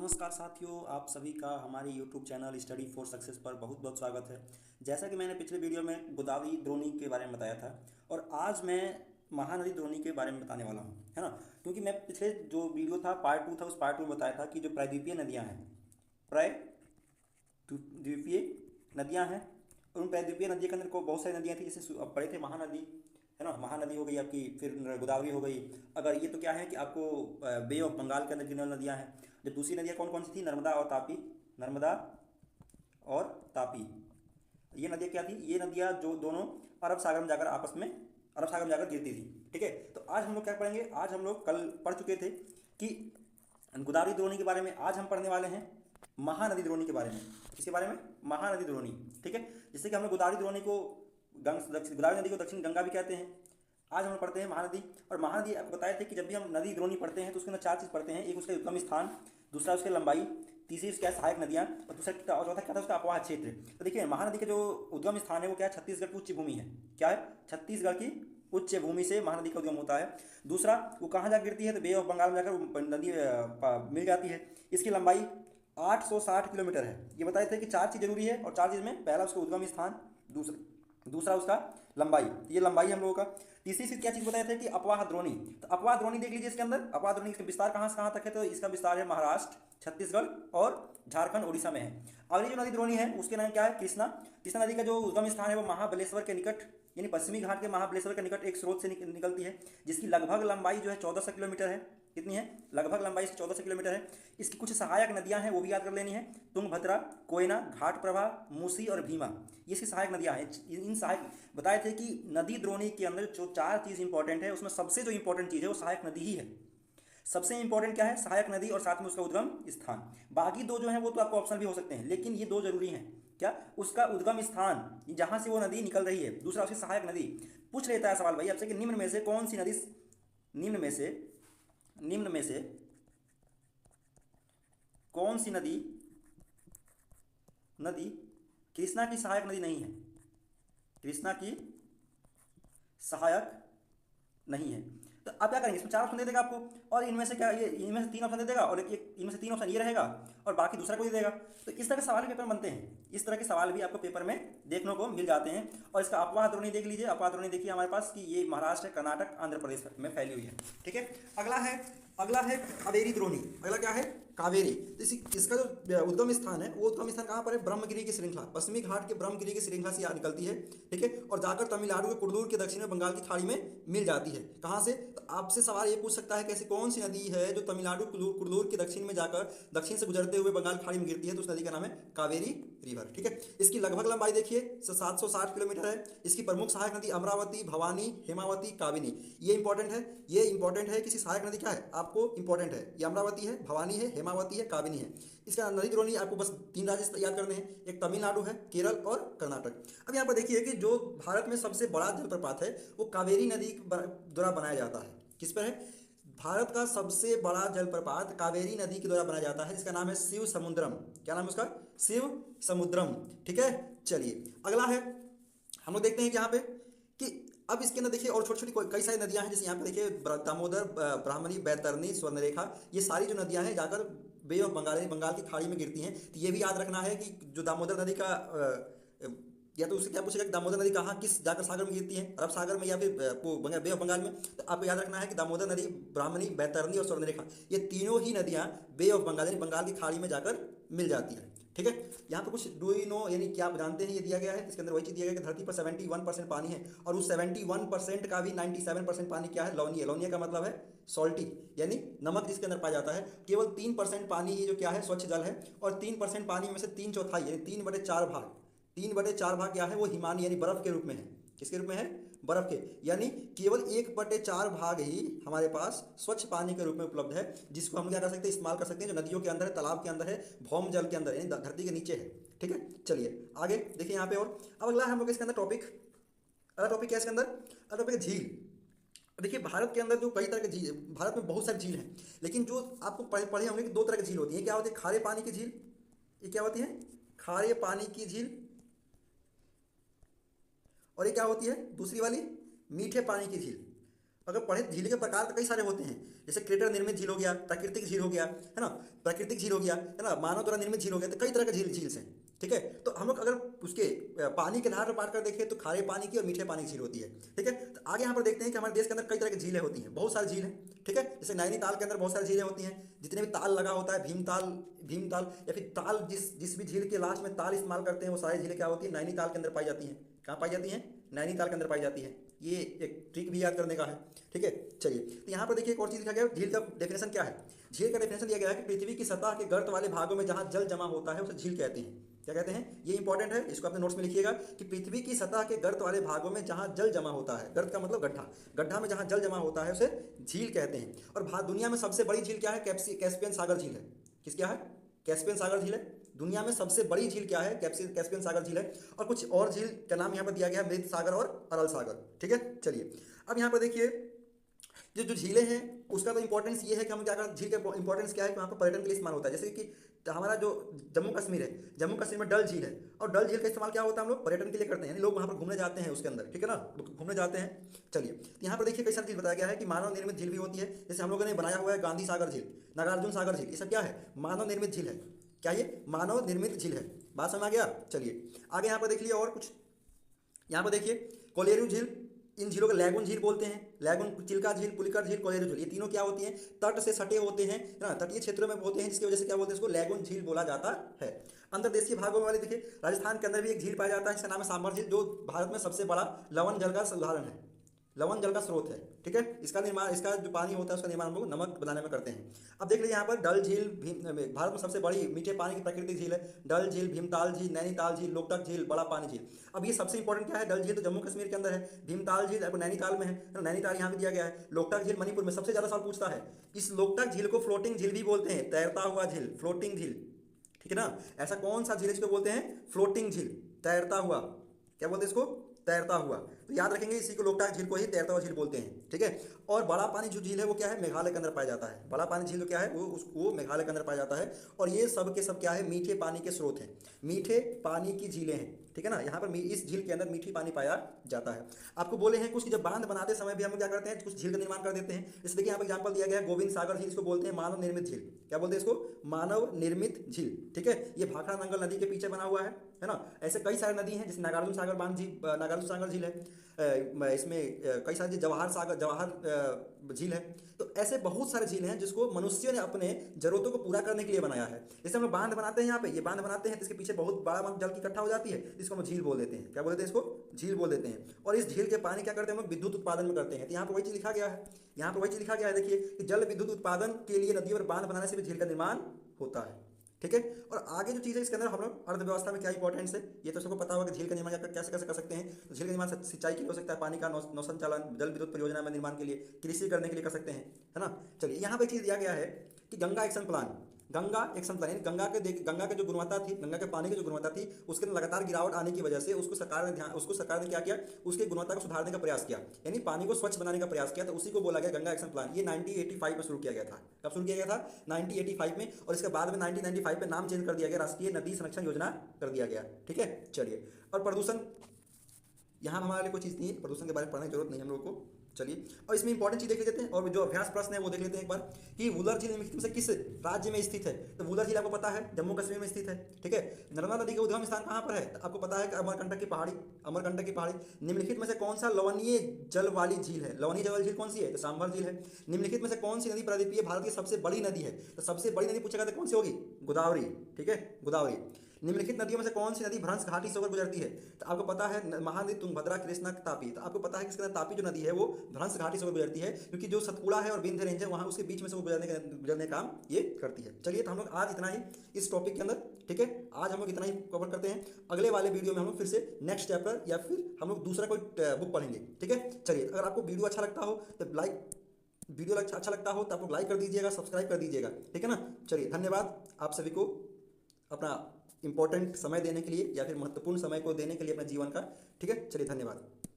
नमस्कार साथियों, आप सभी का हमारे YouTube channel study for success पर बहुत बहुत स्वागत है। जैसा कि मैंने पिछले वीडियो में गोदावरी द्रोणी के बारे में बताया था और आज मैं महानदी द्रोणी के बारे में बताने वाला हूँ, है ना। क्योंकि मैं पिछले जो वीडियो था पार्ट 2 था, उस पार्ट 2 में बताया था कि जो प्रायद्वीपीय नदियाँ हैं, प्रायद्वीपीय नदियाँ हैं, और उन प्रायद्वीपीय नदियों के अंदर को बहुत सारी नदियाँ थी। जैसे अब पढ़े थे महानदी, है ना। महानदी हो गई आपकी, फिर गोदावरी हो गई। अगर ये तो क्या है कि आपको बे ऑफ बंगाल के अंदर गिनने वाली नदियाँ हैं। जब दूसरी नदियाँ कौन कौन सी थी, नर्मदा और तापी। नर्मदा और तापी, ये नदियाँ क्या थी, ये नदियाँ जो दोनों अरब सागर में जाकर आपस में अरब सागर में जाकर गिरती थी। ठीक है, तो आज हम लोग क्या पढ़ेंगे, आज हम लोग कल पढ़ चुके थे कि गोदावरी द्रोणी के बारे में। आज हम पढ़ने वाले हैं महानदी द्रोणी के बारे में। किसके बारे में, महानदी द्रोणी। ठीक है, जैसे कि हमने गोदावरी द्रोणी को गोदावरी नदी को दक्षिण गंगा भी कहते हैं। आज हम पढ़ते हैं महानदी। और महानदी आपको बताए थे कि जब भी हम नदी द्रोणी पढ़ते हैं तो उसके अंदर चार चीज़ पढ़ते हैं। एक उसका उद्गम स्थान, दूसरा उसकी लंबाई, तीसरी उसकी सहायक नदियाँ, और दूसरा और चौथा क्या था उसका अपवाह क्षेत्र। तो देखिए महानदी का जो उद्गम स्थान है वो क्या है, छत्तीसगढ़ की उच्च भूमि है। क्या है, छत्तीसगढ़ की उच्च भूमि से महानदी का उद्गम होता है। दूसरा वो कहाँ जा गिरती है, तो बे ऑफ बंगाल में जाकर नदी मिल जाती है। इसकी लंबाई 860 किलोमीटर है। ये बताए थे कि चार चीज़ जरूरी है, और चार चीज़ में पहला उसका उद्गम स्थान, दूसरा उसका लंबाई, ये लंबाई हम लोगों का। तीसरी चीज क्या चीज बताए थे कि अपवाह द्रोणी। तो अपवाह द्रोणी देख लीजिए, इसके अंदर अपवाह द्रोणी इसका विस्तार कहाँ से कहाँ तक है, तो इसका विस्तार है महाराष्ट्र, छत्तीसगढ़ और झारखंड उड़ीसा में है। और ये जो नदी द्रोणी है उसके नाम क्या है, कृष्णा। कृष्णा नदी का जो उद्गम स्थान है वो महाबलेश्वर के निकट, यानी पश्चिमी घाट के महाबलेश्वर के निकट एक स्रोत से निकलती है, जिसकी लगभग लंबाई जो है 1400 किलोमीटर है। कितनी है, लगभग लंबाई इसकी 1400 किलोमीटर है। इसकी कुछ सहायक नदियां हैं, वो भी याद कर लेनी है। तुंगभद्रा, कोयना, घाट प्रभा, मूसी और भीमा, ये इसकी सहायक नदियां हैं। इन सहायक बताए थे कि नदी द्रोणी के अंदर जो चार चीज़ इंपॉर्टेंट है, उसमें सबसे जो इंपॉर्टेंट चीज़ है वो सहायक नदी ही है। सबसे इंपॉर्टेंट क्या है, सहायक नदी, और साथ में उसका उद्गम स्थान। बाकी दो जो है वो तो आपको ऑप्शन भी हो सकते हैं, लेकिन ये दो जरूरी हैं। क्या, उसका उद्गम स्थान जहां से वो नदी निकल रही है, दूसरा उसकी सहायक नदी। पूछ लेता है सवाल भाई आपसे कि निम्न में से कौन सी नदी, निम्न में से निम्न में से कौन सी नदी नदी कृष्णा की सहायक नदी नहीं है, कृष्णा की सहायक नहीं है। तो आप क्या करेंगे, इसमें चार ऑप्शन दे देगा आपको, और इनमें से क्या, ये इनमें से तीन ऑप्शन दे देगा, और एक इनमें से तीन ऑप्शन ये रहेगा, और बाकी दूसरा कोई दे देगा। तो इस तरह के सवाल पेपर में बनते हैं, इस तरह के सवाल भी आपको पेपर में देखने को मिल जाते हैं। और इसका अपवाह द्रोणी देख लीजिए, अपवाह द्रोणी देखिए हमारे पास कि ये महाराष्ट्र, कर्नाटक, आंध्र प्रदेश में फैली हुई है। ठीक है, अगला है कावेरी द्रोणी। अगला क्या है, कावेरी। तो इसका जो उद्गम स्थान है वो उद्गम स्थान कहाँ पर है, ब्रह्मगिरी की श्रृंखला, पश्चिमी घाट के ब्रह्मगिरी की श्रृंखला से यहाँ निकलती है। ठीक है, और जाकर तमिलनाडु के कुड्डूर के दक्षिण में बंगाल की खाड़ी में मिल जाती है। कहाँ से, तो आपसे सवाल ये पूछ सकता है कैसे, कौन सी नदी है जो तमिलनाडु कुड्डूर के दक्षिण में जाकर दक्षिण से गुजरते हुए बंगाल खाड़ी में गिरती है, तो उस नदी का नाम है कावेरी रिवर। ठीक है, इसकी लगभग लंबाई देखिए 760 किलोमीटर है। इसकी प्रमुख सहायक नदी अमरावती, भवानी, हेमावती, काबिनी। ये इंपॉर्टेंट है, किसी सहायक नदी क्या है आपको इंपॉर्टेंट है, ये अमरावती है, भवानी है, हेमावती है, काबिनी है। इसका नदी द्रोणी आपको बस तीन राज्य याद करने हैं, एक तमिलनाडु है, केरल और कर्नाटक। अब यहाँ पर देखिए कि जो भारत में सबसे बड़ा जलप्रपात है वो कावेरी नदी द्वारा बनाया जाता है। किस पर है, भारत का सबसे बड़ा जलप्रपात कावेरी नदी के द्वारा बनाया जाता है, जिसका नाम है शिव समुद्रम। क्या नाम है उसका, शिव समुद्रम। ठीक है, चलिए अगला है, हम लोग देखते हैं कि यहाँ पे कि अब इसके अंदर देखिए और छोटी छोटी कई सारी नदियां हैं। जैसे यहाँ पे देखिए दामोदर, ब्राह्मणी, बैतरणी, स्वर्णरेखा, ये सारी जो नदियां हैं जाकर बे ऑफ बंगाल बंगाल की खाड़ी में गिरती हैं। तो ये भी याद रखना है कि जो दामोदर नदी का या तो उससे क्या पूछेगा कि दामोदर नदी कहाँ किस जाकर सागर में गिरती है, अरब सागर में या फिर बे ऑफ बंगाल में। तो आपको याद रखना है कि दामोदर नदी, ब्राह्मणी, बैतरणी और स्वर्णरेखा, ये तीनों ही नदियाँ बे ऑफ बंगाल यानी बंगाल की खाड़ी में जाकर मिल जाती है। ठीक है, यहाँ पे कुछ डू यू नो यानी क्या आप जानते हैं ये दिया गया है। इसके अंदर वही चीज़ दिया गया है कि धरती पर 71% पानी है, और उस 71% का भी 97% पानी क्या है, लवणीय। लवणीय का मतलब है सॉल्टी, यानी नमक जिसके अंदर पाया जाता है। केवल 3% पानी ही जो क्या है, स्वच्छ जल है। और 3% पानी में से 3/4 यानी 3/4 भाग, 3/4 भाग क्या है, वो हिमानी यानी बर्फ के रूप में है। किसके रूप में है, बर्फ के। यानी केवल 1/4 भाग ही हमारे पास स्वच्छ पानी के रूप में उपलब्ध है, जिसको हम क्या कर सकते हैं, इस्तेमाल कर सकते हैं, जो नदियों के अंदर है, तालाब के अंदर है, भौम जल के अंदर यानी धरती के नीचे है। ठीक है, चलिए आगे देखिए यहाँ पे। और अब अगला हम लोग इसके अंदर टॉपिक, अगला टॉपिक क्या है इसके अंदर, अगला टॉपिक है झील। देखिए भारत के अंदर जो कई तरह के झील, भारत में बहुत सारी झील हैं, लेकिन जो आपको पढ़े होंगे कि दो तरह की झील होती है। क्या होती है, खारे पानी की झील, ये क्या होती है, खारे पानी की झील। और ये क्या होती है दूसरी वाली, मीठे पानी की झील। अगर पढ़े झील के प्रकार तो कई सारे होते हैं, जैसे क्रेटर निर्मित झील हो गया, प्राकृतिक झील हो गया, है ना, प्राकृतिक झील हो गया, है ना, मानव द्वारा निर्मित झील हो गया, तो कई तरह के झील हैं। ठीक है, तो हम लोग अगर उसके पानी के धार पर बात कर देखें तो खारे पानी की और मीठे पानी की झील होती है। ठीक है, तो आगे यहाँ पर देखते हैं कि हमारे देश के अंदर कई तरह की झीलें होती हैं, बहुत सारी झील हैं। ठीक है, जैसे नैनीताल के अंदर बहुत सारी झीलें होती हैं, जितने भी ताल लगा होता है, भीमताल या फिर ताल, जिस भी झील के लास्ट में ताल इस्तेमाल करते हैं वो सारी झीलें क्या होती है, नैनीताल के अंदर पाई जाती हैं। कहाँ पाई जाती हैं? नैनीताल के अंदर पाई जाती है। ये एक ट्रिक भी याद करने का है। ठीक है, चलिए, तो यहाँ पर देखिए एक और चीज़ लिखा गया है, झील का डेफिनेशन क्या है। झील का डेफिनेशन दिया गया है कि पृथ्वी की सतह के गर्त वाले भागों में जहाँ जल जमा होता है उसे झील कहते हैं। क्या कहते हैं? ये इंपॉर्टेंट है, इसको अपने नोट्स में लिखिएगा कि पृथ्वी की सतह के गर्त वाले भागों में जहाँ जल जमा होता है, गर्त का मतलब गड्ढा, गड्ढा में जहाँ जल जमा होता है उसे झील कहते हैं। और दुनिया में सबसे बड़ी झील क्या है? कैस्पियन सागर झील है। किस क्या है? कैस्पियन सागर झील है। दुनिया में सबसे बड़ी झील क्या है? कैस्पियन सागर झील है। और कुछ और झील का नाम यहाँ पर दिया गया है, मृत सागर और अरल सागर। ठीक है, चलिए, अब यहाँ पर देखिए जो झीलें हैं उसका तो इंपॉर्टेंस ये है कि हम क्या करते हैं, झील का इंपॉर्टेंस क्या है कि वहाँ पर पर्यटन के लिए इस्तेमाल होता है। जैसे कि हमारा जो जम्मू कश्मीर है, जम्मू कश्मीर में डल झील है, और डल झील का इस्तेमाल क्या होता है, हम लोग पर्यटन के लिए करते हैं, यानी लोग वहाँ पर घूमने जाते हैं उसके अंदर। ठीक है ना, घूमने जाते हैं। चलिए, यहाँ पर देखिए कई सारी चीज़ बताया गया है कि मानव निर्मित झील भी होती है, जैसे हम लोगों ने बनाया हुआ है गांधी सागर झील, नागार्जुन सागर झील, ये सब क्या है? मानव निर्मित झील है। क्या ये? मानव निर्मित झील है। बात समझ आ गया? चलिए, आगे यहाँ पर देख लिया और कुछ, यहाँ पर देखिए कोलेरू झील, इन झीलों को लैगून झील बोलते हैं। लैगून, चिल्का झील, पुलिकर झील, कोलेरू झील, ये तीनों क्या होती हैं? तट से सटे होते हैं ना, तटीय क्षेत्रों में होते हैं, जिसकी वजह से क्या बोलते हैं इसको? लैगून झील बोला जाता है। अंतर्देशीय भागों वाले देखिए, राजस्थान के अंदर भी एक झील पाया जाता है, जिसका नाम है सांभर झील, जो भारत में सबसे बड़ा लवण जल का उदाहरण है, लवण जल का स्रोत है। ठीक है, इसका निर्माण, इसका जो पानी होता है उसका निर्माण हम लोग नमक बनाने में करते हैं। अब देख लीजिए यहाँ पर डल झील, भारत में सबसे बड़ी मीठे पानी की प्राकृतिक झील है। डल झील, भीमताल झील, नैनीताल झील, लोकटक झील, बड़ा पानी झील। अब ये सबसे इंपॉर्टेंट क्या है? डल झील तो जम्मू कश्मीर के अंदर है, भीमताल झील आपको नैनीताल में है, नैनीताल यहाँ भी दिया गया है, लोकटक झील मणिपुर में। सबसे ज़्यादा सवाल पूछता है, इस लोकटक झील को फ्लोटिंग झील भी बोलते हैं, तैरता हुआ झील, फ्लोटिंग झील। ठीक है ना, ऐसा कौन सा झील इसको बोलते हैं? फ्लोटिंग झील, तैरता हुआ। क्या बोलते हैं इसको? तैरता हुआ। तो याद रखेंगे, इसी को लोकटाक झील को ही तैरता हुआ झील बोलते हैं। ठीक है, और बड़ा पानी जो झील है वो क्या है? मेघालय के अंदर पाया जाता है। बड़ा पानी झील जो क्या है वो मेघालय के अंदर पाया जाता है। और ये सब के सब क्या है? मीठे पानी के स्रोत हैं, मीठे पानी की झीलें हैं। ठीक है ना, यहाँ पर इस झील के अंदर मीठी पानी पाया जाता है। आपको बोले हैं कुछ कि जब बांध बनाते समय भी हम क्या करते हैं, कुछ झील का निर्माण कर देते हैं। जैसे देखिए यहाँ पर एग्जाम्पल दिया गया है, गोविंद सागर झील, इसको बोलते हैं मानव निर्मित झील। क्या बोलते हैं इसको? मानव निर्मित झील। ठीक है, ये भाखड़ा नंगल नदी के पीछे बना हुआ है ना। ऐसे कई सारी नदी हैं, जैसे नागार्जुन सागर बांध झील, नागार्जुन सागर झील है, इसमें कई सारी जवाहर झील है। तो ऐसे बहुत सारे झील हैं जिसको मनुष्यों ने अपने जरूरतों को पूरा करने के लिए बनाया है। जैसे हम लोग बांध बनाते हैं, यहाँ पे ये बांध बनाते हैं तो इसके पीछे बहुत बड़ा जल की इकट्ठा हो जाती है, इसको हम झील बोल देते हैं। क्या बोलते हैं इसको? झील बोल देते हैं। और इस झील के पानी क्या करते हैं हम लोग? विद्युत उत्पादन में करते हैं। तो यहाँ पर वही चीज़ लिखा गया है, यहाँ पर वही चीज़ लिखा गया है, देखिए कि जल विद्युत उत्पादन के लिए नदियों पर बांध बनाने से भी झील का निर्माण होता है। ठीक है, और आगे जो चीज़ है इसके अंदर हम लोग अर्थव्यवस्था में क्या इंपॉर्टेंस है, ये तो सबको पता होगा कि झील का निर्माण कैसे कैसे कर सकते हैं। तो झील का निर्माण सिंचाई के लिए हो सकता है, पानी का नौसंचालन, जल विद्युत परियोजना में निर्माण के लिए, कृषि करने के लिए कर सकते हैं, है ना। चलिए, यहाँ पर एक चीज़ दिया गया है कि Ganga action plan, Ganga action plan, यानी गंगा के जो गुणवत्ता थी, गंगा के पानी की जो गुणवत्ता थी, उसके अंदर लगातार गिरावट आने की वजह से उसको सरकार ने क्या किया? उसकी गुणवत्ता को सुधारने का प्रयास किया, यानी पानी को स्वच्छ बनाने का प्रयास किया। तो उसी को बोला गया गंगा एक्शन प्लान। ये 1985 में शुरू किया गया था। कब शुरू किया गया था? 1985 में। और इसके बाद में 1995 में नाम चेंज कर दिया गया, राष्ट्रीय नदी संरक्षण योजना कर दिया गया। ठीक है, चलिए, और प्रदूषण, यहाँ हमारे लिए कोई चीज़ नहीं है, प्रदूषण के बारे में पढ़ने की जरूरत नहीं है हम लोग को। चलिए, और इसमें इंपॉर्टेंट चीज़ देख लेते हैं, और जो अभ्यास प्रश्न है वो देख लेते हैं एक बार कि वुलर झील निम्नलिखित में से किस राज्य में स्थित है। तो वुलर झील आपको पता है जम्मू कश्मीर में स्थित है। ठीक है, नर्मदा नदी का उद्गम स्थान कहाँ पर है? तो आपको पता है कि अमरकंटक की पहाड़ी, अमरकंटक की पहाड़ी। निम्नलिखित में से कौन सा लवणीय जल वाली झील है? लवणीय जल वाली झील कौन सी है? तो सांभर झील है। निम्नलिखित में से कौन सी नदी प्रायद्वीपीय भारत की सबसे बड़ी नदी है? तो सबसे बड़ी नदी पूछेगा तो कौन सी होगी? गोदावरी। ठीक है, गोदावरी। निम्नलिखित नदियों में से कौन सी नदी भ्रंश घाटी से होकर गुजरती है? तो आपको पता है महानदी, तुंगभद्रा, कृष्णा, तापी। तो आपको पता है कि इसके अंदर तापी जो नदी है वो भ्रंश घाटी से होकर गुजरती है, क्योंकि जो सतपुड़ा है और विंध्य रेंज है वहाँ उसके बीच में से वो गुजरने का काम ये करती है। चलिए, तो हम लोग आज इतना ही इस टॉपिक के अंदर। ठीक है, आज हम लोग इतना ही कवर करते हैं। अगले वाले वीडियो में हम लोग फिर से नेक्स्ट चैप्टर या फिर हम लोग दूसरा कोई बुक पढ़ेंगे। ठीक है, चलिए, अगर आपको वीडियो अच्छा लगता हो तो अच्छा लगता हो तो आप लोग लाइक कर दीजिएगा, सब्सक्राइब कर दीजिएगा। ठीक है ना। चलिए, धन्यवाद आप सभी को अपना इंपॉर्टेंट समय देने के लिए या फिर महत्वपूर्ण समय को देने के लिए अपने जीवन का। ठीक है, चलिए, धन्यवाद।